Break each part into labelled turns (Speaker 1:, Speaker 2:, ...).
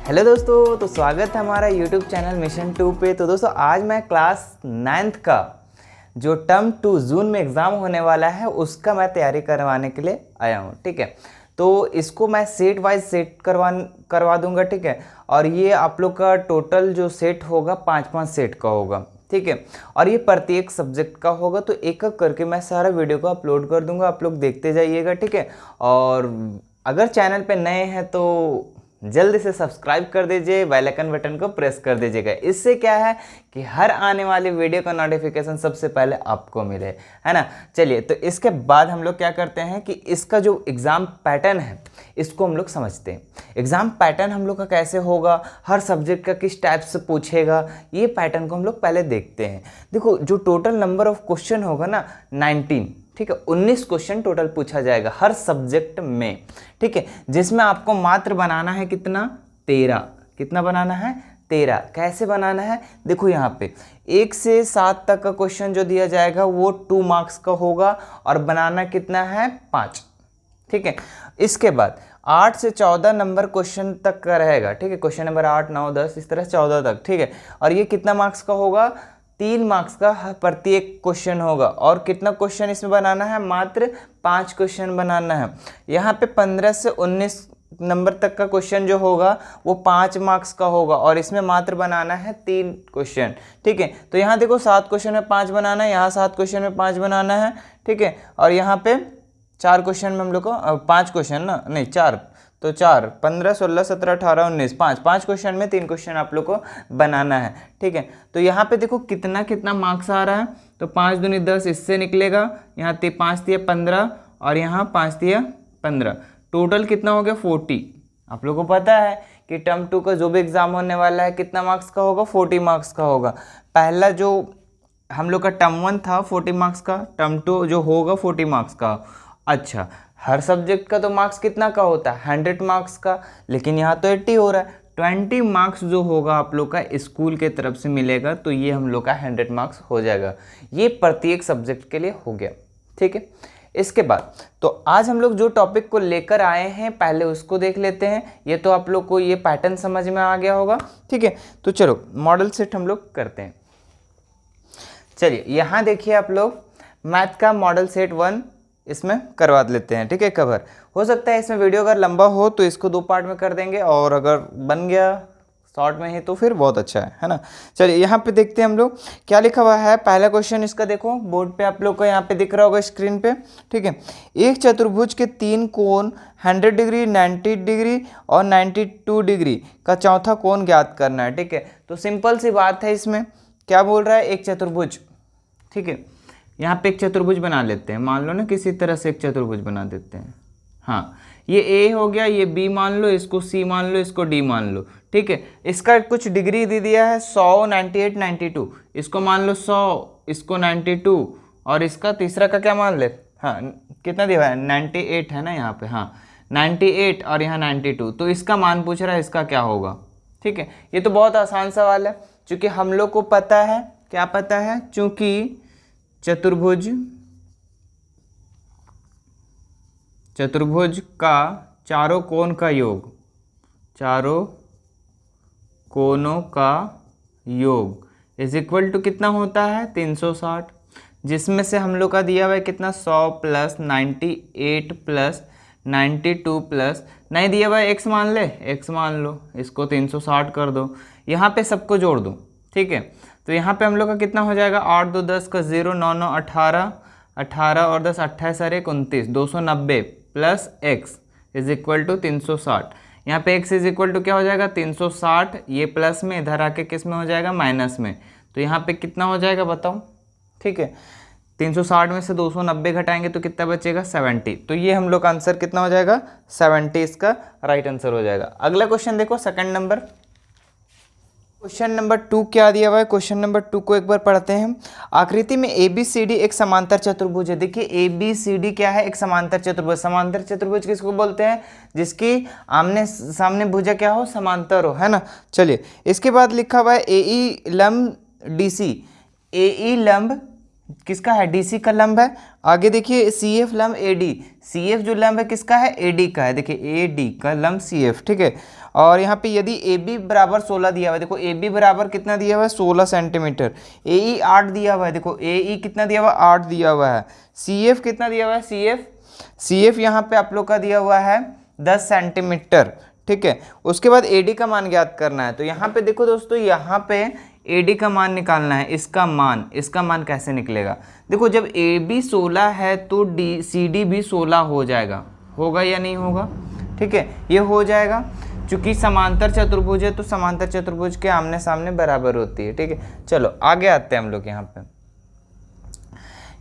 Speaker 1: Hello दोस्तों, तो स्वागत है हमारा यूट्यूब चैनल मिशन 2 पे। तो दोस्तों आज मैं क्लास 9th का जो टर्म 2 जून में एग्ज़ाम होने वाला है उसका मैं तैयारी करवाने के लिए आया हूँ। ठीक है, तो इसको मैं सेट वाइज सेट करवा दूंगा। ठीक है, और ये आप लोग का टोटल जो सेट होगा 5-5 सेट का होगा। ठीक है, और ये प्रत्येक सब्जेक्ट का होगा। तो एक एक करके मैं सारा वीडियो को अपलोड कर दूंगा, आप लोग देखते जाइएगा। ठीक है, और अगर चैनल पे नए हैं तो जल्दी से सब्सक्राइब कर दीजिए, बेल आइकन बटन को प्रेस कर दीजिएगा। इससे क्या है कि हर आने वाली वीडियो का नोटिफिकेशन सबसे पहले आपको मिले, है ना। चलिए, तो इसके बाद हम लोग क्या करते हैं कि इसका जो एग्ज़ाम पैटर्न है इसको हम लोग समझते हैं। एग्ज़ाम पैटर्न हम लोग का कैसे होगा, हर सब्जेक्ट का किस टाइप से पूछेगा, ये पैटर्न को हम लोग पहले देखते हैं। देखो, जो टोटल नंबर ऑफ क्वेश्चन होगा ना 19, ठीक है, 19 क्वेश्चन टोटल पूछा जाएगा हर सब्जेक्ट में। ठीक है, जिसमें आपको मात्र बनाना है कितना, 13। कितना बनाना है, 13। कैसे बनाना है, देखो यहाँ पे 1 से 7 तक का क्वेश्चन जो दिया जाएगा वो 2 मार्क्स का होगा और बनाना कितना है, 5। ठीक है, इसके बाद 8 से 14 नंबर क्वेश्चन तक का रहेगा। ठीक है, क्वेश्चन नंबर 8, 9, 10 इस तरह 14 तक। ठीक है, और ये कितना मार्क्स का होगा, 3 मार्क्स का प्रत्येक क्वेश्चन होगा। और कितना क्वेश्चन इसमें बनाना है, मात्र 5 क्वेश्चन बनाना है। यहाँ पे 15 से 19 नंबर तक का क्वेश्चन जो होगा वो 5 मार्क्स का होगा और इसमें मात्र बनाना है 3 क्वेश्चन। ठीक है, तो यहाँ देखो 7 क्वेश्चन में 5 बनाना है, यहाँ 7 क्वेश्चन में 5 बनाना है। ठीक है, और यहाँ पे 4 क्वेश्चन में हम लोग को 5 क्वेश्चन ना, नहीं 4, तो 4, 15, 16, 17, 18, 19, 5 क्वेश्चन में 3 क्वेश्चन आप लोग को बनाना है। ठीक है, तो यहाँ पे देखो कितना कितना मार्क्स आ रहा है, तो 5 दूनी 10 इससे निकलेगा, यहाँ 5 दिया 15 और यहाँ 5 दिया 15, टोटल कितना हो गया 40। आप लोग को पता है कि टर्म 2 का जो भी एग्जाम होने वाला है कितना मार्क्स का होगा, 40 मार्क्स का होगा। पहला जो हम लोग का टर्म 1 था 40 मार्क्स का, टर्म 2 जो होगा 40 मार्क्स का। अच्छा, हर सब्जेक्ट का तो मार्क्स कितना का होता है, 100 मार्क्स का, लेकिन यहाँ तो 80 हो रहा है। 20 मार्क्स जो होगा आप लोग का स्कूल के तरफ से मिलेगा, तो ये हम लोग का 100 मार्क्स हो जाएगा। ये प्रत्येक सब्जेक्ट के लिए हो गया। ठीक है, इसके बाद तो आज हम लोग जो टॉपिक को लेकर आए हैं पहले उसको देख लेते हैं। ये तो आप लोग को ये पैटर्न समझ में आ गया होगा। ठीक है, तो चलो मॉडल सेट हम लोग करते हैं। चलिए, यहाँ देखिए आप लोग मैथ का मॉडल सेट 1 इसमें करवा लेते हैं। ठीक है, कवर हो सकता है इसमें वीडियो अगर लंबा हो तो इसको 2 पार्ट में कर देंगे, और अगर बन गया शॉर्ट में ही तो फिर बहुत अच्छा है ना। चलिए, यहाँ पे देखते हैं हम लोग क्या लिखा हुआ है। पहला क्वेश्चन इसका देखो बोर्ड पे आप लोग को यहाँ पे दिख रहा होगा स्क्रीन पे। ठीक है, एक चतुर्भुज के 3 कोण 100 डिग्री, 90 डिग्री और 92 डिग्री का चौथा कोण ज्ञात करना है। ठीक है, तो सिंपल सी बात है, इसमें क्या बोल रहा है, एक चतुर्भुज। ठीक है, यहाँ पे एक चतुर्भुज बना लेते हैं, मान लो ना किसी तरह से एक चतुर्भुज बना देते हैं। हाँ, ये ए हो गया, ये बी मान लो, इसको सी मान लो, इसको डी मान लो। ठीक है, इसका कुछ डिग्री दे दिया है 100, 98, 92, इसको मान लो 100, इसको 92, और इसका तीसरा का क्या मान ले, हाँ कितना दिया है 98 है ना यहाँ पे, हाँ 98 और यहाँ 92, तो इसका मान पूछ रहा है, इसका क्या होगा। ठीक है, ये तो बहुत आसान सवाल है, चूँकि हम लोग को पता है, क्या पता है, चूँकि चतुर्भुज का चारों कोण का योग, चारों कोणों का योग इज इक्वल टू कितना होता है, 360, जिसमें से हम लोग का दिया हुआ है कितना, 100 प्लस 98 प्लस 92 प्लस, नहीं दिया हुआ है x मान ले, x मान लो, इसको 360 कर दो, यहाँ पे सबको जोड़ दो। ठीक है, तो यहाँ पे हम लोग का कितना हो जाएगा, 8 2 10 का 0, 9 9 18, 18 और 10 28 और 1 29, 290 plus x is equal to 360। यहाँ पे x इज इक्वल टू क्या हो जाएगा, 360, ये प्लस में, इधर आके किस में हो जाएगा, माइनस में, तो यहाँ पे कितना हो जाएगा बताओ। ठीक है, 360 में से 290 घटाएंगे तो कितना बचेगा, 70। तो ये हम लोग का आंसर कितना हो जाएगा, 70 इसका राइट आंसर हो जाएगा। अगला क्वेश्चन देखो, सेकंड नंबर, क्वेश्चन नंबर 2 क्या दिया हुआ है। क्वेश्चन नंबर 2 को एक बार पढ़ते हैं। आकृति में ABCD एक समांतर चतुर्भुज है। देखिए ABCD क्या है, एक समांतर चतुर्भुज। समांतर चतुर्भुज किसको बोलते हैं, जिसकी आमने सामने भुजा क्या हो, समांतर हो, है ना। चलिए, इसके बाद लिखा हुआ है AE लंब DC, AE लंब किसका है, डीसी का लंब है। आगे देखिए CF लंब AD, CF जो लंब है किसका है, AD का है। देखिए AD का लंब CF, ठीक है। और यहाँ पे यदि AB बराबर 16 दिया हुआ है, देखो AB बराबर कितना दिया हुआ है, 16 सेंटीमीटर। AE 8 दिया हुआ है, देखो AE कितना दिया हुआ है, 8 दिया हुआ है। CF कितना दिया हुआ है, CF यहाँ पे आप लोग का दिया हुआ है 10 सेंटीमीटर, ठीक है। उसके बाद AD का मान ज्ञात करना है। तो यहाँ पे देखो दोस्तों, यहाँ पे AD का मान निकालना है, इसका मान कैसे निकलेगा। देखो जब AB 16 है तो CD भी 16 हो जाएगा, होगा या नहीं होगा, ठीक है, ये हो जाएगा। चूंकि समांतर चतुर्भुज है तो समांतर चतुर्भुज के आमने सामने बराबर होती है, ठीक है। चलो आगे आते हैं हम लोग।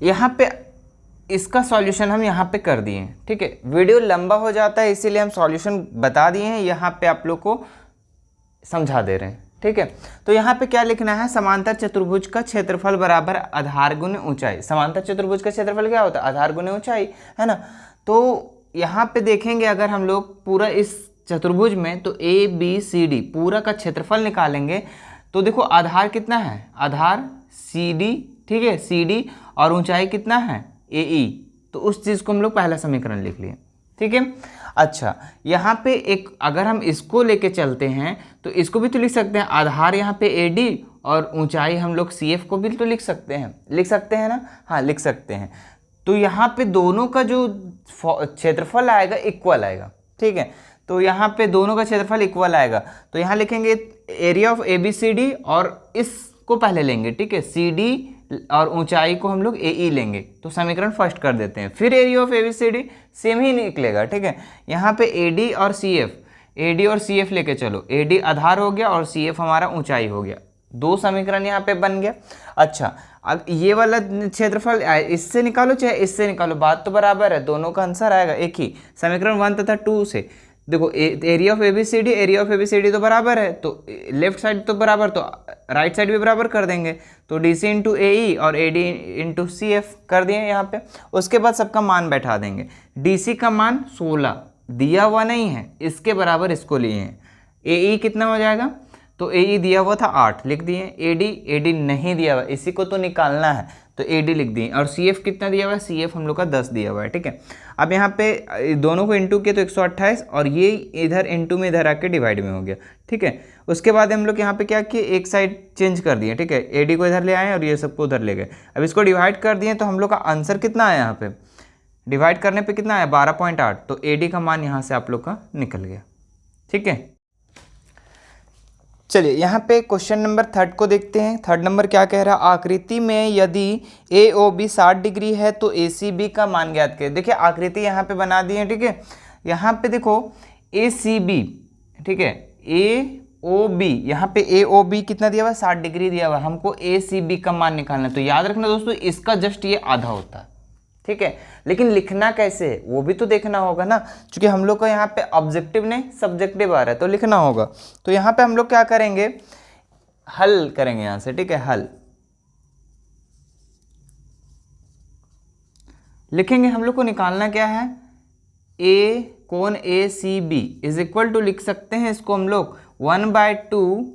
Speaker 1: यहाँ पे इसका सॉल्यूशन हम यहाँ पे कर दिए हैं, ठीक है। वीडियो लंबा हो जाता है इसीलिए हम सॉल्यूशन बता दिए हैं, यहाँ पे आप लोग को समझा दे रहे हैं, ठीक है। तो यहाँ पे क्या लिखना है, समांतर चतुर्भुज का क्षेत्रफल बराबर आधार गुने ऊंचाई। समांतर चतुर्भुज का क्षेत्रफल क्या होता है, आधार गुने ऊंचाई, है ना। तो यहाँ पे देखेंगे अगर हम लोग पूरा इस चतुर्भुज में, तो ABCD पूरा का क्षेत्रफल निकालेंगे तो देखो आधार कितना है, आधार CD, ठीक है, CD, और ऊंचाई कितना है AE। तो उस चीज़ को हम लोग पहला समीकरण लिख लिए, ठीक है। अच्छा, यहाँ पे एक अगर हम इसको लेके चलते हैं तो इसको भी तो लिख सकते हैं, आधार यहाँ पे AD और ऊंचाई हम लोग CF को भी तो लिख सकते हैं ना, हाँ लिख सकते हैं। तो यहाँ पे दोनों का जो क्षेत्रफल आएगा इक्वल आएगा, ठीक है। तो यहाँ पे दोनों का क्षेत्रफल इक्वल आएगा, तो यहाँ लिखेंगे एरिया ऑफ ABCD और इसको पहले लेंगे, ठीक है, CD और ऊंचाई को हम लोग AE लेंगे। तो समीकरण फर्स्ट कर देते हैं, फिर एरिया ऑफ ABCD सेम ही निकलेगा, ठीक है। यहाँ पे AD और CF लेके चलो, AD आधार हो गया और CF हमारा ऊंचाई हो गया, दो समीकरण यहाँ पे बन गया। अच्छा, अब ये वाला क्षेत्रफल इससे निकालो चाहे इससे निकालो, बात तो बराबर है, दोनों का आंसर आएगा एक ही। समीकरण 1 तथा 2 से देखो एरिया ऑफ ABCD तो बराबर है, तो लेफ्ट साइड तो बराबर, तो राइट साइड भी बराबर कर देंगे। तो DC इंटू AE और AD इंटू CF कर दिए यहाँ पे। उसके बाद सबका मान बैठा देंगे। DC का मान 16 दिया हुआ नहीं है, इसके बराबर इसको लिए हैं। AE कितना हो जाएगा, तो AE दिया हुआ था 8 लिख दिए। AD नहीं दिया हुआ, इसी को तो निकालना है, तो AD लिख दिए। और CF कितना दिया हुआ है, CF हम लोग का 10 दिया हुआ है, ठीक है। अब यहाँ पे दोनों को इंटू किए तो 128, और ये इधर इंटू में इधर आके डिवाइड में हो गया, ठीक है। उसके बाद हम लोग यहाँ पे क्या किए, एक साइड चेंज कर दिए, ठीक है, AD को इधर ले आए और ये सबको उधर ले गए। अब इसको डिवाइड कर दिए तो हम लोग का आंसर कितना आया, यहाँ पे डिवाइड करने पे कितना आया, 12.8। तो AD का मान यहाँ से आप लोग का निकल गया, ठीक है। चलिए यहाँ पे क्वेश्चन नंबर 3 को देखते हैं। 3 नंबर क्या कह रहा है, आकृति में यदि AOB 60 डिग्री है तो ACB का मान ज्ञात करें। देखिए आकृति यहाँ पे बना दी है, ठीक है। यहाँ पे देखो ACB, ठीक है, AOB, यहाँ पे AOB कितना दिया हुआ है, 60 डिग्री दिया हुआ है, हमको ACB का मान निकालना है। तो याद रखना दोस्तों, इसका जस्ट ये आधा होता है, ठीक है। लेकिन लिखना कैसे है वो भी तो देखना होगा ना, क्योंकि हम लोग को यहाँ पे ऑब्जेक्टिव नहीं सब्जेक्टिव आ रहा है, तो लिखना होगा। तो यहाँ पे हम लोग क्या करेंगे, हल करेंगे यहाँ से, ठीक है। हल लिखेंगे, हम लोग को निकालना क्या है, कोण ACB इज इक्वल टू, लिख सकते हैं इसको हम लोग 1/2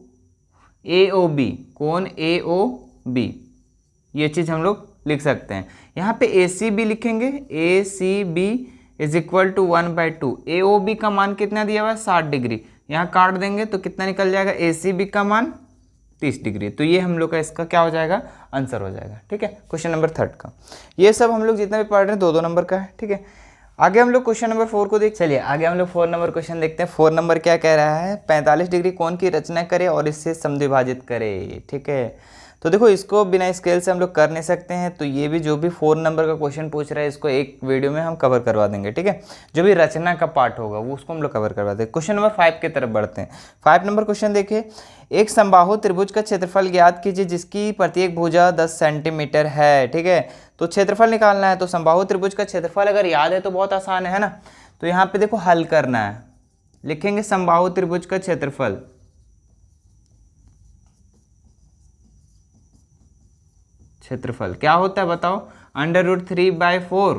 Speaker 1: AOB, कोण AOB, ये चीज़ हम लोग लिख सकते हैं। यहाँ पे ACB लिखेंगे, ACB is equal to 1/2, AOB का मान कितना दिया हुआ है, 60 डिग्री, यहाँ काट देंगे तो कितना निकल जाएगा, ACB का मान 30 डिग्री। तो ये हम लोग का इसका क्या हो जाएगा, आंसर हो जाएगा, ठीक है। क्वेश्चन नंबर 3 का ये सब हम लोग जितना भी पढ़ रहे हैं 2-2 नंबर का है, ठीक है। आगे हम लोग क्वेश्चन नंबर 4 को देख, चलिए आगे हम लोग 4 नंबर क्वेश्चन देखते हैं। 4 नंबर क्या कह रहा है, 45 डिग्री कोण की रचना करे और इससे समद्विभाजित करे, ठीक है। तो देखो इसको बिना स्केल से हम लोग कर नहीं सकते हैं, तो ये भी जो भी 4 नंबर का क्वेश्चन पूछ रहा है इसको एक वीडियो में हम कवर करवा देंगे, ठीक है। जो भी रचना का पार्ट होगा वो उसको हम लोग कवर करवा देंगे। क्वेश्चन नंबर 5 की तरफ बढ़ते हैं। 5 नंबर क्वेश्चन देखिए, एक समबाहु त्रिभुज का क्षेत्रफल ज्ञात कीजिए जिसकी प्रत्येक भुजा 10 सेंटीमीटर है, ठीक है। तो क्षेत्रफल निकालना है, तो समबाहु त्रिभुज का क्षेत्रफल अगर याद है तो बहुत आसान है ना। तो यहाँ पे देखो हल करना है, लिखेंगे समबाहु त्रिभुज का क्षेत्रफल, क्षेत्रफल क्या होता है बताओ, √3/4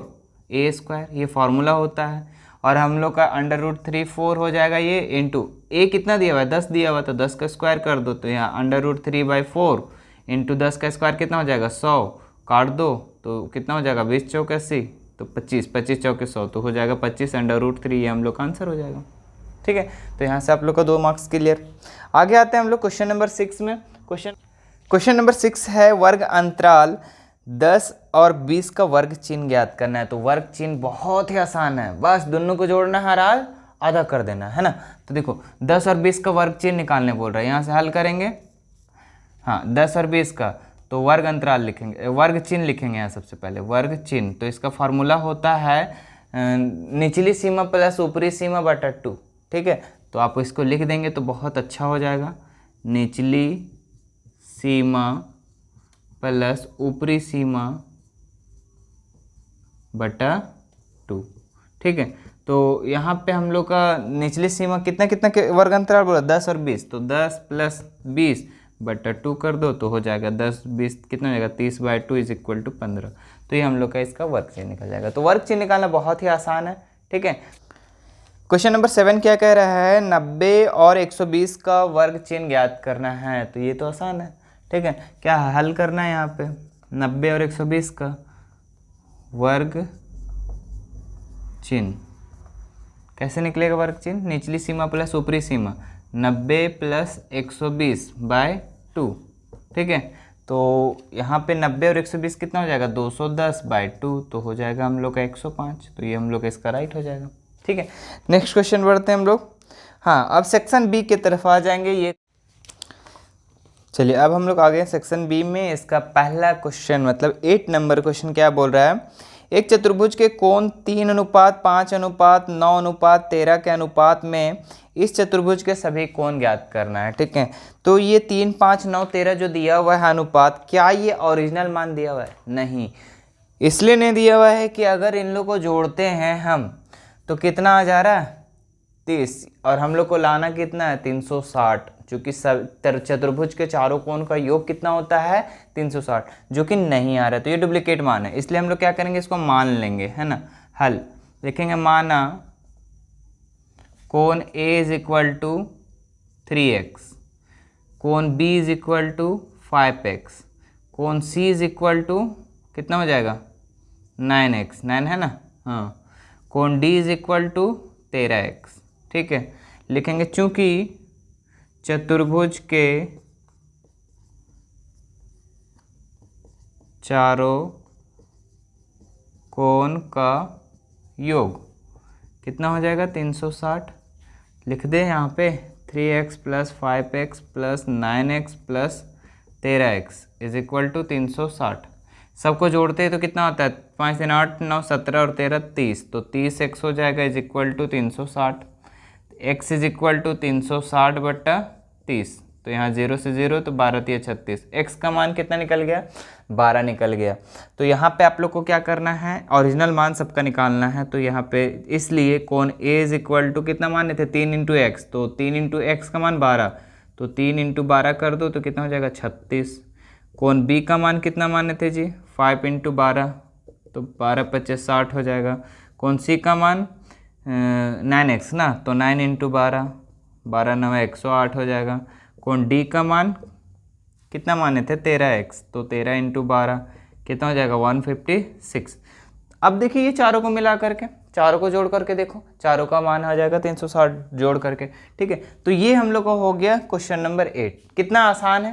Speaker 1: A², ये फॉर्मूला होता है। और हम लोग का √3/4 हो जाएगा ये, इंटू A कितना दिया हुआ है, 10 दिया हुआ, तो 10 का स्क्वायर कर दो, तो यहाँ √3/4 इंटू 10 का स्क्वायर कितना हो जाएगा, 100, काट दो तो कितना हो जाएगा, 20 चौके 80, तो 25, 25 चौके 100, तो हो जाएगा 25/√3। ये हम लोग का आंसर हो जाएगा। ठीक है, तो यहाँ से आप लोग का 2 मार्क्स क्लियर। आगे आते हैं हम लोग क्वेश्चन नंबर 6 में। क्वेश्चन नंबर 6 है वर्ग अंतराल 10 और 20 का वर्ग चिन्ह ज्ञात करना है। तो वर्ग चिन्ह बहुत ही आसान है, बस दोनों को जोड़ना है और आधा कर देना है ना। तो देखो 10 और 20 का वर्ग चिन्ह निकालने बोल रहा है, यहाँ से हल करेंगे। हाँ 10 और 20 का तो वर्ग अंतराल लिखेंगे, वर्ग चिन्ह लिखेंगे यहाँ सबसे पहले वर्ग चिन्ह। तो इसका फार्मूला होता है निचली सीमा प्लस ऊपरी सीमा बटा 2। ठीक है, तो आप इसको लिख देंगे तो बहुत अच्छा हो जाएगा, निचली सीमा प्लस ऊपरी सीमा बटा 2। ठीक है, तो यहाँ पे हम लोग का निचली सीमा कितना कितना के वर्ग अंतराल बोला, 10 और 20, तो 10 + 20 बटा 2 कर दो तो हो जाएगा 10 20 कितना हो जाएगा, 30/2 = 15। तो ये हम लोग का इसका वर्ग चिन्ह निकल जाएगा। तो वर्ग चिन्ह निकालना बहुत ही आसान है। ठीक है, क्वेश्चन नंबर 7 क्या कह रहा है, 90 और 120 का वर्ग चिन्ह ज्ञात करना है। तो ये तो आसान है। ठीक है, क्या हल करना है यहाँ पे, 90 और 120 का वर्ग चिन्ह कैसे निकलेगा वर्ग चिन्ह, निचली सीमा प्लस ऊपरी सीमा, 90 + 120/2। ठीक है, तो यहाँ पे 90 और 120 कितना हो जाएगा, 210/2, तो हो जाएगा हम लोग का 105। तो ये हम लोग का इसका राइट हो जाएगा। ठीक है, नेक्स्ट क्वेश्चन बढ़ते हैं हम लोग। हाँ, अब सेक्शन बी की तरफ आ जाएंगे। ये चलिए अब हम लोग आ गए सेक्शन बी में। इसका पहला क्वेश्चन मतलब 8 नंबर क्वेश्चन क्या बोल रहा है, एक चतुर्भुज के कोण 3:5:9:13 के अनुपात में इस चतुर्भुज के सभी कोण ज्ञात करना है। ठीक है, तो ये 3 5 9 13 जो दिया हुआ है अनुपात, क्या ये ओरिजिनल मान दिया हुआ है, नहीं, इसलिए नहीं दिया हुआ है कि अगर इन लोग को जोड़ते हैं हम तो कितना आ जा रहा है 30, और हम लोग को लाना कितना है 360, जो कि चतुर्भुज के चारों कोण का योग कितना होता है 360, जो कि नहीं आ रहा है। तो ये डुप्लीकेट मान है, इसलिए हम लोग क्या करेंगे, इसको मान लेंगे, है ना। हल लिखेंगे, माना कोण A = 3x, कोण B = 5x, कोण C = कितना हो जाएगा 9x, 9 है ना। हाँ, कोण D = 13x। ठीक है, लिखेंगे चूंकि चतुर्भुज के चारों कोण का योग कितना हो जाएगा 360। लिख दे यहाँ पे 3x + 5x + 9x + 13x = 360। सबको जोड़ते हैं तो कितना होता है, 5 3 8 9 17 और 13 30, तो 30x हो जाएगा = 360। x = 360/30, तो यहाँ 0 से 0 तो 12 × 36, x का मान कितना निकल गया 12 निकल गया। तो यहाँ पे आप लोग को क्या करना है, ओरिजिनल मान सबका निकालना है। तो यहाँ पे इसलिए कोण A = कितना माने थे 3 × x, तो 3 × x का मान 12, तो 3 × 12 कर दो तो कितना हो जाएगा 36। कोण B का मान कितना माने थे जी 5 × 12, तो 12 × 25 60 हो जाएगा। कोण C का मान 9x ना, तो 9 × 12, 12 9 108 हो जाएगा। कोण D का मान कितना माने थे 13x, तो 13 × 12 कितना हो जाएगा 156। अब देखिए ये चारों को मिला करके, चारों को जोड़ करके देखो, चारों का मान आ जाएगा 360 जोड़ करके। ठीक है, तो ये हम लोग का हो गया क्वेश्चन नंबर 8। कितना आसान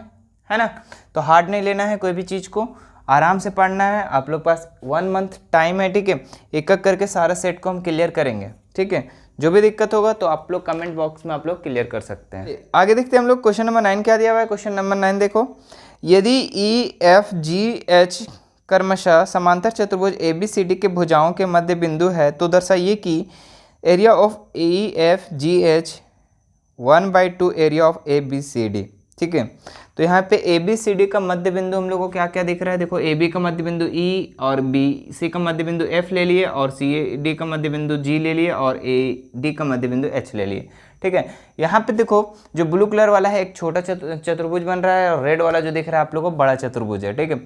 Speaker 1: है ना। तो हार्ड नहीं लेना है कोई भी चीज़ को, आराम से पढ़ना है। आप लोग पास 1 मंथ टाइम है। ठीक है, एक एक करके सारा सेट को हम क्लियर करेंगे। ठीक है, जो भी दिक्कत होगा तो आप लोग कमेंट बॉक्स में आप लोग क्लियर कर सकते हैं। आगे देखते हैं हम लोग क्वेश्चन नंबर 9 क्या दिया हुआ है। क्वेश्चन नंबर 9 देखो, यदि EFGH क्रमशः समांतर चतुर्भुज ABCD के भुजाओं के मध्य बिंदु है तो दर्शाइए कि area of EFGH 1/2 area of ABCD। ठीक है, तो यहाँ पे ABCD का मध्य बिंदु हम लोग को क्या क्या दिख रहा है, देखो AB का मध्य बिंदु E और BC का मध्य बिंदु F ले लिए, और CD का मध्य बिंदु G ले लिए, और AD का मध्य बिंदु H ले लिए। ठीक है, यहाँ पे देखो जो ब्लू कलर वाला है एक छोटा चतुर्भुज बन रहा है, और रेड वाला जो दिख रहा है आप लोगों को बड़ा चतुर्भुज है। ठीक है,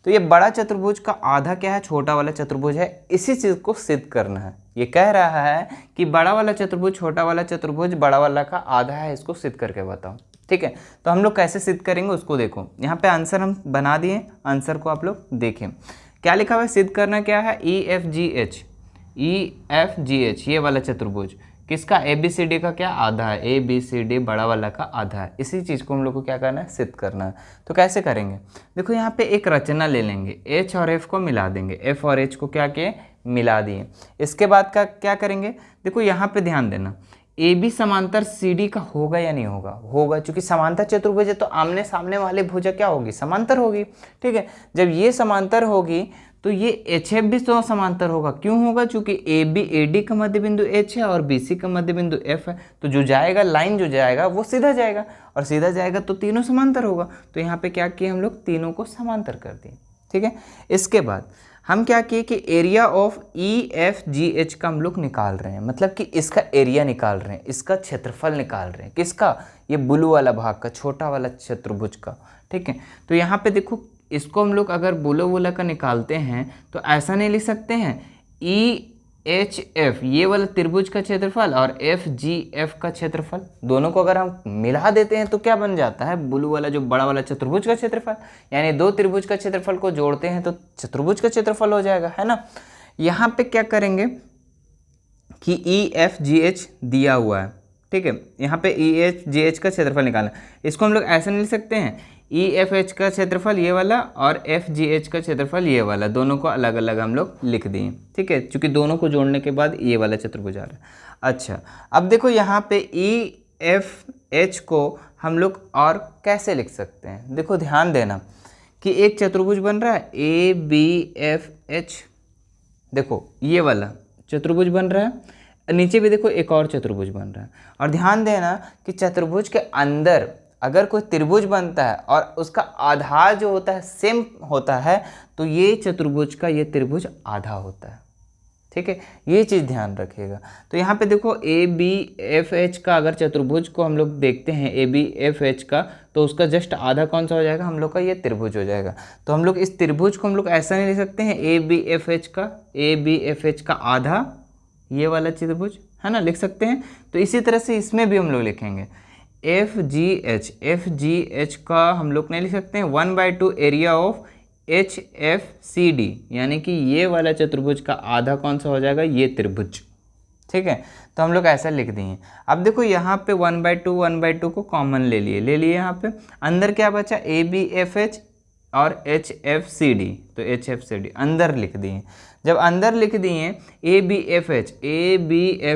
Speaker 1: तो ये बड़ा चतुर्भुज का आधा क्या है, छोटा वाला चतुर्भुज है। इसी चीज़ को सिद्ध करना है। ये कह रहा है कि बड़ा वाला चतुर्भुज छोटा वाला चतुर्भुज बड़ा वाला का आधा है, इसको सिद्ध करके बताओ। ठीक है। तो हम लोग कैसे सिद्ध करेंगे उसको देखो, यहाँ पे आंसर हम बना दिए, आंसर को आप लोग देखें क्या लिखा हुआ है। सिद्ध करना क्या है, ई एफ जी एच ये वाला चतुर्भुज किसका, ए बी सी डी का क्या आधा है, ए बी सी डी बड़ा वाला का आधा है। इसी चीज़ को हम लोग को क्या करना है, सिद्ध करना है। तो कैसे करेंगे, देखो यहाँ पे एक रचना ले लेंगे, एच और एफ को मिला देंगे, एफ और एच को क्या किए, मिला दिए। इसके बाद का क्या करेंगे, देखो यहाँ पे ध्यान देना, ए बी समांतर सी डी का होगा या नहीं होगा, होगा, क्योंकि समांतर चतुर्भुज है तो आमने सामने वाले भुजा क्या होगी, समांतर होगी। ठीक है, जब ये समांतर होगी तो ये एच एफ भी तो समांतर होगा। क्यों होगा, क्योंकि ए बी ए डी का मध्य बिंदु एच है और बी सी का मध्य बिंदु एफ है। तो जो जाएगा लाइन जो जाएगा वो सीधा जाएगा, और सीधा जाएगा तो तीनों समांतर होगा। तो यहाँ पे क्या किए हम लोग, तीनों को समांतर कर दिए। ठीक है, इसके बाद हम क्या किए कि area of E F G H का हम लोग निकाल रहे हैं, मतलब कि इसका एरिया निकाल रहे हैं, इसका क्षेत्रफल निकाल रहे हैं। किसका, ये ब्लू वाला भाग का, छोटा वाला चतुर्भुज का। ठीक है, तो यहाँ पे देखो इसको हम लोग अगर बोला का निकालते हैं तो ऐसा नहीं लिख सकते हैं, ई एच एफ ये वाला त्रिभुज का क्षेत्रफल और एफ जी एफ का क्षेत्रफल, दोनों को अगर हम मिला देते हैं तो क्या बन जाता है, ब्लू वाला जो बड़ा वाला चतुर्भुज का क्षेत्रफल। यानी दो त्रिभुज का क्षेत्रफल को जोड़ते हैं तो चतुर्भुज का क्षेत्रफल हो जाएगा, है ना। यहाँ पे क्या करेंगे कि ई एफ जी एच दिया हुआ है, ठीक है, यहाँ पे ई एच जी एच का क्षेत्रफल निकालना। इसको हम लोग ऐसे नहीं लिख सकते हैं, ई एफ एच का क्षेत्रफल ये वाला और एफ जी एच का क्षेत्रफल ये वाला, दोनों को अलग अलग हम लोग लिख दिए। ठीक है, क्योंकि दोनों को जोड़ने के बाद ये वाला चतुर्भुज आ रहा है। अच्छा, अब देखो यहाँ पे ई एफ एच को हम लोग और कैसे लिख सकते हैं, देखो ध्यान देना कि एक चतुर्भुज बन रहा है ए बी एफ एच, देखो ये वाला चतुर्भुज बन रहा है, नीचे भी देखो एक और चतुर्भुज बन रहा है। और ध्यान देना कि चतुर्भुज के अंदर अगर कोई त्रिभुज बनता है और उसका आधार जो होता है सेम होता है तो ये चतुर्भुज का ये त्रिभुज आधा होता है। ठीक है, ये चीज़ ध्यान रखिएगा। तो यहाँ पे देखो ए बी एफ एच का अगर चतुर्भुज को हम लोग देखते हैं, ए बी एफ एच का, तो उसका जस्ट आधा कौन सा हो जाएगा, हम लोग का ये त्रिभुज हो जाएगा। तो हम लोग इस त्रिभुज को हम लोग ऐसा नहीं लिख सकते हैं, ए बी एफ एच का आधा ये वाला त्रिभुज, है ना, लिख सकते हैं। तो इसी तरह से इसमें भी हम लोग लिखेंगे एफ जी एच का हम लोग नहीं लिख सकते हैं 1/2 area of H F C D, यानी कि ये वाला चतुर्भुज का आधा कौन सा हो जाएगा, ये त्रिभुज। ठीक है, तो हम लोग ऐसा लिख दिए। अब देखो यहाँ पे 1/2 को कॉमन ले लिए यहाँ पे, अंदर क्या बचा, ए बी एफ एच और एच एफ सी डी, तो एच एफ सी डी अंदर लिख दिए। जब अंदर लिख दिए ए बी एफ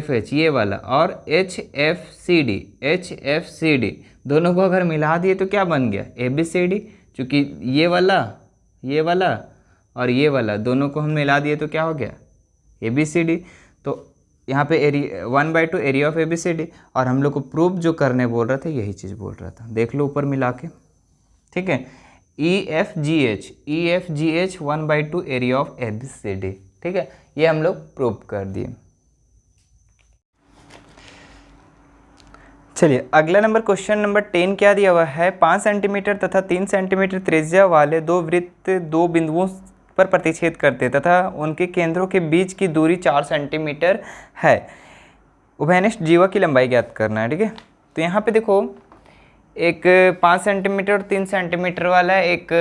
Speaker 1: एच ये वाला और एच एफ सी डी दोनों को अगर मिला दिए तो क्या बन गया, ए बी सी डी, क्योंकि ये वाला और ये वाला दोनों को हम मिला दिए तो क्या हो गया, ए बी सी डी। तो यहाँ पे area 1/2 area of A B C D, और हम लोग को प्रूफ जो करने बोल रहे थे यही चीज़ बोल रहा था, देख लो ऊपर मिला के। ठीक है, E F G H 1/2 area of A B C D. ठीक है, ये हम लोग प्रूव कर दिए। चलिए अगला नंबर, क्वेश्चन नंबर 10 क्या दिया हुआ है, 5 सेंटीमीटर तथा 3 सेंटीमीटर त्रिज्या वाले दो वृत्त दो बिंदुओं पर प्रतिच्छेद करते तथा उनके केंद्रों के बीच की दूरी 4 सेंटीमीटर है। उभयनिष्ठ जीवा की लंबाई ज्ञात करना है। ठीक है, तो यहाँ पे देखो एक 5 सेंटीमीटर और 3 सेंटीमीटर वाला एक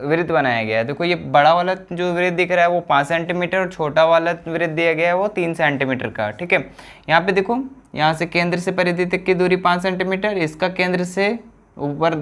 Speaker 1: वृत्त बनाया गया है। देखो ये बड़ा वाला जो वृत्त दिख रहा है वो 5 सेंटीमीटर और छोटा वाला वृत्त दिया गया है वो 3 सेंटीमीटर का। ठीक है, यहाँ पे देखो यहाँ से केंद्र से परिधि तक की दूरी 5 सेंटीमीटर, इसका केंद्र से ऊपर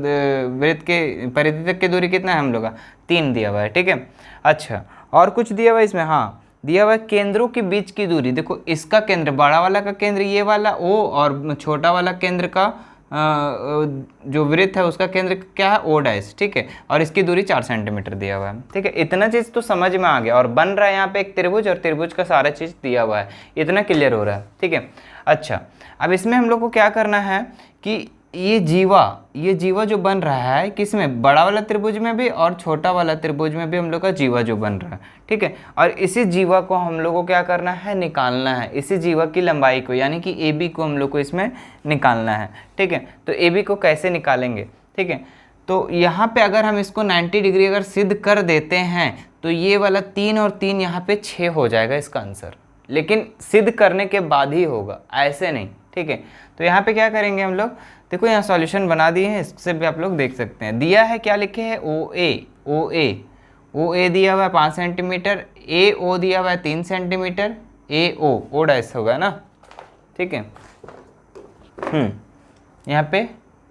Speaker 1: वृत्त के परिधि तक की दूरी कितना है हम लोग का, 3 दिया हुआ है। ठीक है, अच्छा और कुछ दिया हुआ है इसमें, हाँ दिया हुआ है केंद्रों के बीच की दूरी। देखो इसका केंद्र, बड़ा वाला का केंद्र ये वाला ओ, और छोटा वाला केंद्र का जो वृत्त है उसका केंद्र क्या है, ओ डैश। ठीक है, और इसकी दूरी 4 सेंटीमीटर दिया हुआ है। ठीक है, इतना चीज़ तो समझ में आ गया, और बन रहा है यहाँ पे एक त्रिभुज और त्रिभुज का सारा चीज़ दिया हुआ है, इतना क्लियर हो रहा है। ठीक है, अच्छा अब इसमें हम लोग को क्या करना है कि ये जीवा जो बन रहा है किसमें, बड़ा वाला त्रिभुज में भी और छोटा वाला त्रिभुज में भी हम लोग का जीवा जो बन रहा है। ठीक है, और इसी जीवा को हम लोग को क्या करना है, निकालना है, इसी जीवा की लंबाई को, यानी कि ए बी को हम लोग को इसमें निकालना है। ठीक है, तो ए बी को कैसे निकालेंगे, ठीक है, तो यहाँ पे अगर हम इसको 90 डिग्री अगर सिद्ध कर देते हैं तो ये वाला 3 और 3 यहाँ पे 6 हो जाएगा इसका आंसर, लेकिन सिद्ध करने के बाद ही होगा, ऐसे नहीं। ठीक है। तो यहाँ पे क्या करेंगे हम लोग, देखो यहाँ सॉल्यूशन बना दिए हैं, इससे भी आप लोग देख सकते हैं। दिया है क्या लिखे है, ओ ए दिया हुआ है 5 सेंटीमीटर, ए ओ दिया हुआ है 3 सेंटीमीटर, ए ओ डैश होगा ना, ठीक है। यहाँ पे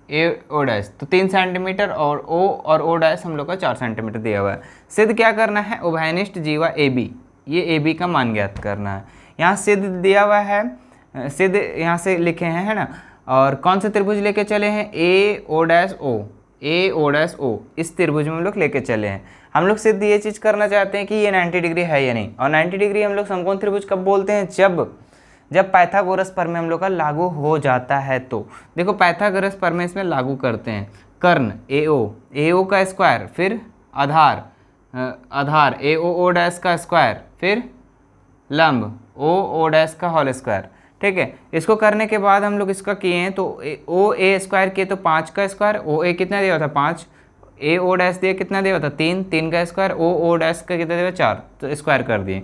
Speaker 1: ए ओ डैश तो 3 सेंटीमीटर और ओ डैश हम लोग का 4 सेंटीमीटर दिया हुआ है। सिद्ध क्या करना है, उभयनिष्ठ जीवा ए बी, ये ए बी का मान ज्ञात करना है। यहाँ सिद्ध दिया हुआ है, सिद्ध यहाँ से लिखे हैं, है ना। और कौन से त्रिभुज लेके चले हैं, ए ओ डैश ओ, इस त्रिभुज में हम लोग लेके चले हैं। हम लोग सिद्ध ये चीज़ करना चाहते हैं कि ये 90 डिग्री है या नहीं। और 90 डिग्री हम लोग समकोण त्रिभुज कब बोलते हैं, जब पाइथागोरस प्रमेय हम लोग का लागू हो जाता है। तो देखो पाइथागोरस प्रमेय इसमें लागू करते हैं। कर्ण ए ओ का स्क्वायर, फिर आधार ए ओ डैश का स्क्वायर, फिर लंब ओ डैश का होल स्क्वायर, ठीक है। इसको करने के बाद हम लोग इसका किए हैं, तो ओ ए स्क्वायर किए तो 5 का स्क्वायर, ओ ए कितना दिया था 5, ए ओ डैश दिया कितना दिया था 3 का स्क्वायर, ओ डैश का कितना दिया 4, तो स्क्वायर कर दिए।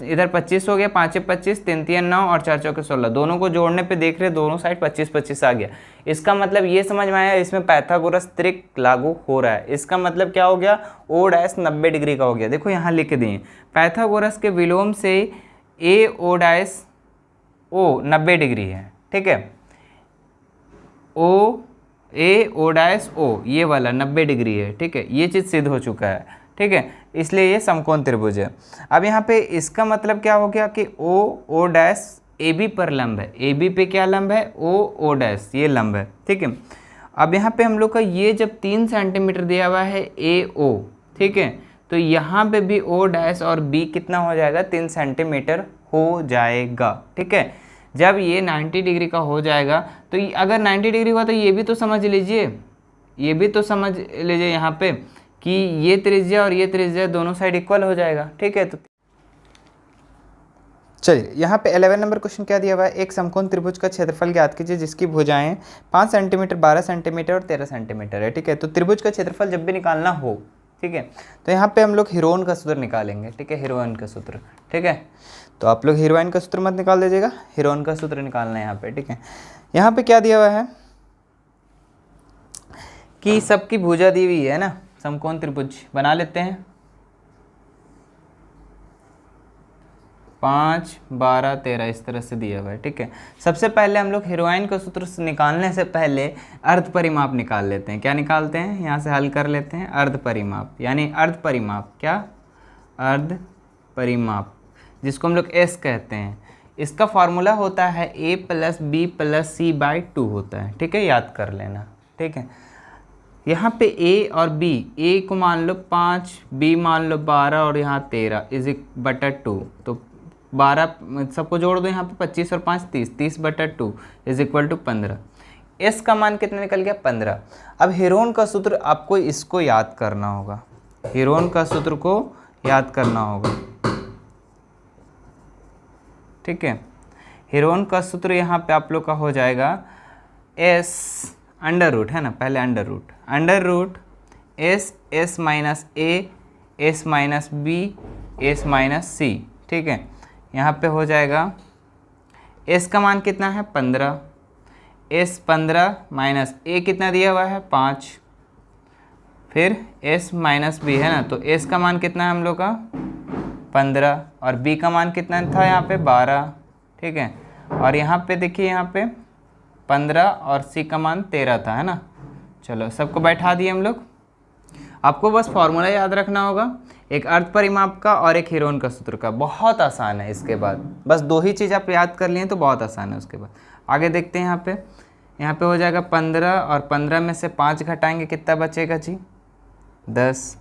Speaker 1: इधर 25 हो गया, 5 25, 3 3 9 और 4 4 16, दोनों को जोड़ने पे देख रहे दोनों साइड 25 25 आ गया। इसका मतलब ये समझ में आया, इसमें पाइथागोरस त्रिक लागू हो रहा है। इसका मतलब क्या हो गया, ओ डैश 90 डिग्री का हो गया। देखो यहाँ लिख दिए, पाइथागोरस के विलोम से ए ओ डैश ओ 90 डिग्री है, ठीक है। ओ ए ओ डैश ओ ये वाला 90 डिग्री है, ठीक है। ये चीज़ सिद्ध हो चुका है, ठीक है, इसलिए ये समकोण त्रिभुज है। अब यहाँ पे इसका मतलब क्या हो गया कि ओ डैश ए बी पर लंब है, ए बी पे क्या लंब है, ओ डैश ये लंब है, ठीक है। अब यहाँ पे हम लोग का ये जब 3 सेंटीमीटर दिया हुआ है ए ओ, ठीक है, तो यहाँ पे भी ओ डैश और बी कितना हो जाएगा, 3 सेंटीमीटर हो जाएगा, ठीक है। जब ये 90 डिग्री का हो जाएगा तो अगर 90 डिग्री हुआ तो ये भी तो समझ लीजिए, यहाँ पे कि ये त्रिज्या और ये त्रिज्या दोनों साइड इक्वल हो जाएगा, ठीक है। तो चलिए यहाँ पे 11 नंबर क्वेश्चन क्या दिया हुआ है, एक समकोण त्रिभुज का क्षेत्रफल ज्ञात कीजिए जिसकी भुजाएं 5 सेंटीमीटर, 12 सेंटीमीटर और 13 सेंटीमीटर है, ठीक है। तो त्रिभुज का क्षेत्रफल जब भी निकालना हो, ठीक है, तो यहाँ पे हम लोग हीरोइन का सूत्र निकालेंगे, ठीक है, हीरोइन का सूत्र, ठीक है। तो आप लोग हीरोइन का सूत्र मत निकाल दीजिएगा, हीरोइन का सूत्र निकालना है यहाँ पे, ठीक है। यहाँ पे क्या दिया हुआ है कि सबकी भुजा दी हुई है ना, समकोण त्रिभुज बना लेते हैं। 5 12 13 इस तरह से दिया हुआ है, ठीक है। सबसे पहले हम लोग हीरोइन का सूत्र निकालने से पहले अर्ध परिमाप निकाल लेते हैं। क्या निकालते हैं, यहाँ से हल कर लेते हैं, अर्ध परिमाप, यानी अर्ध परिमाप क्या, अर्ध परिमाप, जिसको हम लोग एस कहते हैं। इसका फॉर्मूला होता है a + b + c/2 होता है, ठीक है, याद कर लेना, ठीक है। यहाँ पे a और b, a को मान लो 5, b मान लो 12 और यहाँ 13 /2, तो 12 सबको जोड़ दो, यहाँ पे 25 और 5 30, 30/2 = 15। s का मान कितना निकल गया, 15। अब हीरोइन का सूत्र आपको इसको याद करना होगा, हीरोइन का सूत्र को याद करना होगा, ठीक है। हीरोइन का सूत्र यहाँ पे आप लोग का हो जाएगा s अंडर रूट, है ना, पहले under root s minus a s minus b s minus c, ठीक है। यहाँ पे हो जाएगा s का मान कितना है 15, s 15 माइनस a कितना दिया हुआ है 5, फिर s माइनस b, है ना, तो s का मान कितना है हम लोग का 15 और b का मान कितना था यहाँ पे 12, ठीक है। और यहाँ पे देखिए, यहाँ पे 15 और c का मान 13 था, है ना। चलो सबको बैठा दिए हम लोग। आपको बस फॉर्मूला याद रखना होगा, एक अर्ध परिमाप का और एक हीरोइन का सूत्र का, बहुत आसान है। इसके बाद बस 2 ही चीज़ आप याद कर लिए तो बहुत आसान है। उसके बाद आगे देखते हैं। यहाँ पे हो जाएगा 15 और 15 में से 5 घटाएंगे कितना बचेगा जी 10,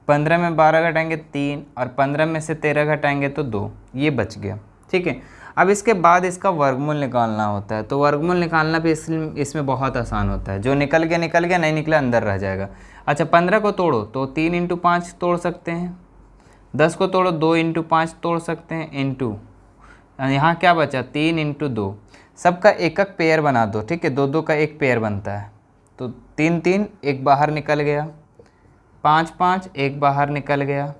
Speaker 1: 15 में 12 घटाएंगे 3 और 15 में से 13 घटाएंगे तो 2, ये बच गया, ठीक है। अब इसके बाद इसका वर्गमूल निकालना होता है, तो वर्गमूल निकालना भी इसमें बहुत आसान होता है। जो निकल गया, नहीं निकला अंदर रह जाएगा। अच्छा 15 को तोड़ो तो 3 × 5 तोड़ सकते हैं, 10 को तोड़ो 2 × 5 तोड़ सकते हैं, इंटू यहाँ क्या बचा 3 × 2, सबका एक एक पेयर बना दो, ठीक है, 2 2 का एक पेयर बनता है, तो 3 3 एक बाहर निकल गया, 5 5 एक बाहर निकल गया,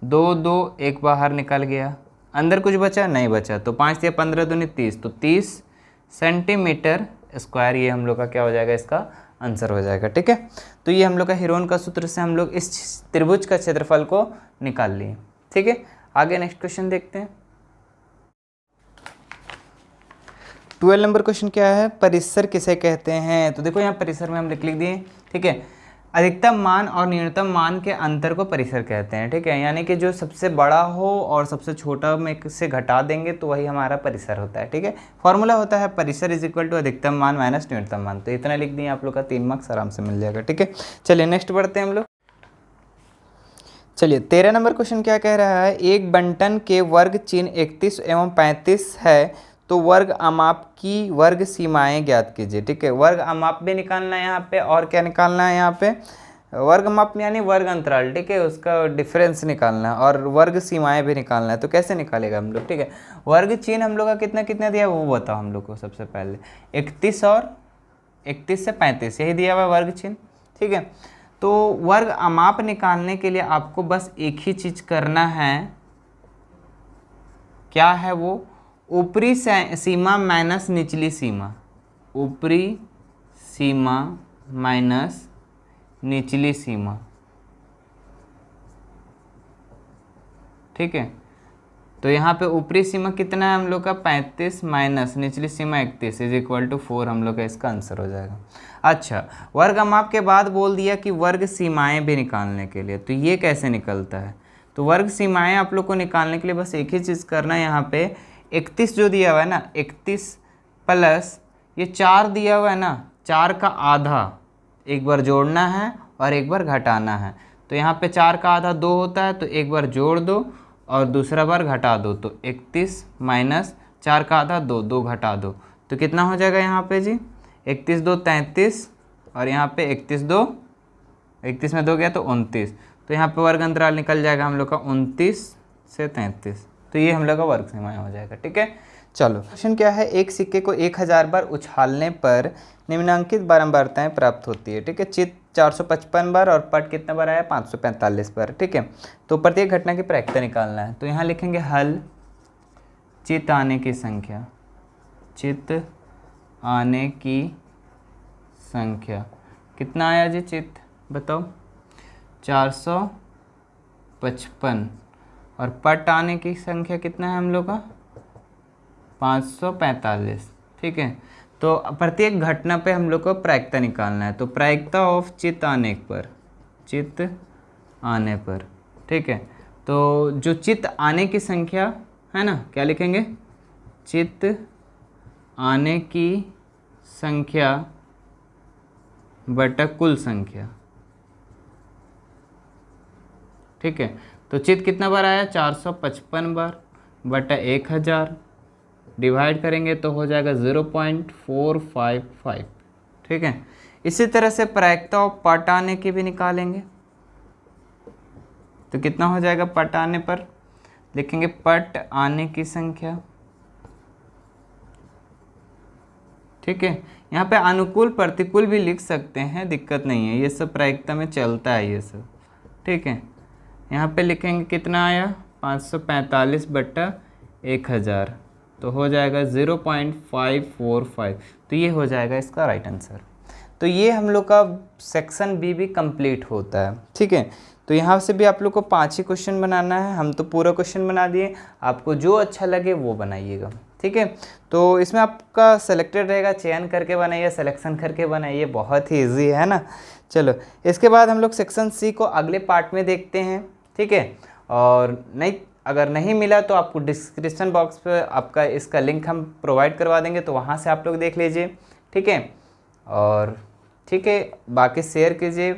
Speaker 1: 2 2 एक बाहर निकल गया, अंदर कुछ बचा नहीं बचा, तो 5 या 15 दूनी 30, तो 30 सेंटीमीटर स्क्वायर, ये हम लोग का क्या हो जाएगा, इसका आंसर हो जाएगा। ठीक है, तो ये हम लोग का हेरोन का सूत्र से हम लोग इस त्रिभुज का क्षेत्रफल को निकाल लिए। ठीक है, आगे नेक्स्ट क्वेश्चन देखते हैं। 12 नंबर क्वेश्चन क्या है, परिसर किसे कहते हैं। तो देखो यहाँ परिसर में हम लिख दिए। ठीक है, अधिकतम मान और न्यूनतम मान के अंतर को परिसर कहते हैं। ठीक है, यानी कि जो सबसे बड़ा हो और सबसे छोटा में से घटा देंगे तो वही हमारा परिसर होता है। ठीक है, फॉर्मूला होता है परिसर इज इक्वल टू अधिकतम मान माइनस न्यूनतम मान। तो इतना लिख दिए, आप लोग का 3 मार्क्स आराम से मिल जाएगा। ठीक है, चलिए नेक्स्ट बढ़ते हैं हम लोग। चलिए 13 नंबर क्वेश्चन क्या कह रहा है, एक बंटन के वर्ग चिन्ह 31 एवं 35 है तो वर्ग अमाप की वर्ग सीमाएं ज्ञात कीजिए। ठीक है, वर्ग अमाप भी निकालना है यहाँ पे, और क्या निकालना है यहाँ पे, वर्ग अमाप यानी वर्ग अंतराल। ठीक है, उसका डिफरेंस निकालना है, और वर्ग सीमाएं भी निकालना है। तो कैसे निकालेगा हम लोग। ठीक है, वर्ग चिन्ह हम लोग का कितना कितना दिया वो बताओ हम लोग को। सबसे पहले 31 और 31 से 35 यही दिया हुआ है वर्ग चिन्ह। ठीक है, तो वर्ग अमाप निकालने के लिए आपको बस एक ही चीज करना है, क्या है वो, ऊपरी सीमा माइनस निचली सीमा, ऊपरी सीमा माइनस निचली सीमा। ठीक है, तो यहाँ पे ऊपरी सीमा कितना है हम लोग का 35 माइनस निचली सीमा 31 इज इक्वल टू 4 हम लोग का इसका आंसर हो जाएगा। अच्छा, वर्ग अमाप के बाद बोल दिया कि वर्ग सीमाएं भी निकालने के लिए, तो ये कैसे निकलता है। तो वर्ग सीमाएं आप लोग को निकालने के लिए बस एक ही चीज़ करना है, यहाँ पे 31 जो दिया हुआ है ना, 31 प्लस ये 4 दिया हुआ है ना, 4 का आधा एक बार जोड़ना है और एक बार घटाना है। तो यहाँ पे 4 का आधा 2 होता है, तो एक बार जोड़ दो और दूसरा बार घटा दो। तो 31 माइनस 4 का आधा 2, 2 घटा दो, तो कितना हो जाएगा यहाँ पे जी, 31 2 33, और यहाँ पे 31 में 2 गया तो 29। तो यहाँ पे वर्ग अंतराल निकल जाएगा हम लोग का 29 से 33। तो ये हम लोग का वर्ग सीमाएं हो जाएगा। ठीक है, चलो क्वेश्चन क्या है, एक सिक्के को 1000 बार उछालने पर निम्नलिखित बारंबारताएं प्राप्त होती है। ठीक है, चित्त 455 बार और पट कितना बार आया, 545 बार। ठीक है, तो प्रत्येक घटना की प्रायिकता निकालना है। तो यहाँ लिखेंगे हल चित्त आने की संख्या, चित्त आने की संख्या कितना आया जी चित्त बताओ, 455, और पट आने की संख्या कितना है हम लोग का, 545। ठीक है, तो प्रत्येक घटना पे हम लोग को प्रायिकता निकालना है। तो प्रायिकता ऑफ चित्त आने पर, चित्त आने पर। ठीक है, तो जो चित्त आने की संख्या है ना, क्या लिखेंगे, चित्त आने की संख्या बटा कुल संख्या। ठीक है, तो चित्त कितना बार आया, 455 बार बटा 1000, डिवाइड करेंगे तो हो जाएगा 0.455। ठीक है, इसी तरह से प्रायिकता ऑफ पट आने की भी निकालेंगे। तो कितना हो जाएगा, पट आने पर लिखेंगे पट आने की संख्या। ठीक है, यहाँ पे अनुकूल प्रतिकूल भी लिख सकते हैं, दिक्कत नहीं है, ये सब प्रायिकता में चलता है ये सब। ठीक है, यहाँ पे लिखेंगे कितना आया, 545 बटा 1000, तो हो जाएगा 0.545। तो ये हो जाएगा इसका राइट आंसर। तो ये हम लोग का सेक्शन बी भी कंप्लीट होता है। ठीक है, तो यहाँ से भी आप लोग को 5 ही क्वेश्चन बनाना है, हम तो पूरा क्वेश्चन बना दिए, आपको जो अच्छा लगे वो बनाइएगा। ठीक है, तो इसमें आपका सेलेक्टेड रहेगा, चयन करके बनाइए, सिलेक्शन करके बनाइए, बहुत ही ईजी है ना। चलो इसके बाद हम लोग सेक्शन सी को अगले पार्ट में देखते हैं। ठीक है, और अगर नहीं मिला तो आपको डिस्क्रिप्शन बॉक्स पे आपका इसका लिंक हम प्रोवाइड करवा देंगे, तो वहाँ से आप लोग देख लीजिए। ठीक है, और ठीक है, बाकी शेयर कीजिए।